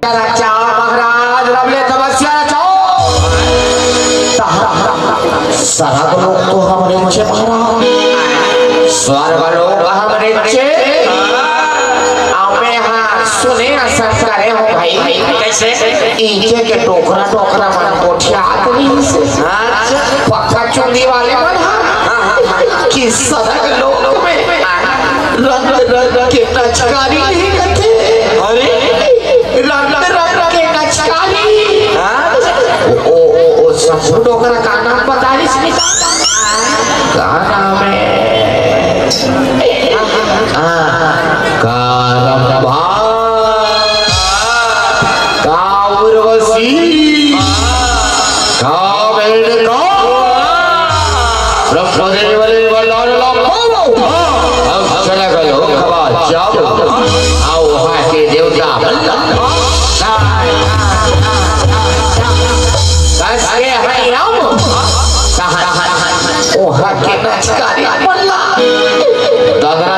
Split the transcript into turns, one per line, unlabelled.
राजा महाराज रवले तपस्या सारा लोग तो हमारे नीचे महाराज स्वर्ग लोग हमारे नीचे हमें हाँ सुने संस्कारे हो भाई कैसे ईंटे के टोकरा टोकरा मन कोठिया आदमी से पक्का चुंडी वाले मन किस सदक लोग में रंग रंग के नचकारी नहीं करते अरे रंग रंग के नचकारी ओ सब टोकरा का नाम बता रही का नाम है दगरा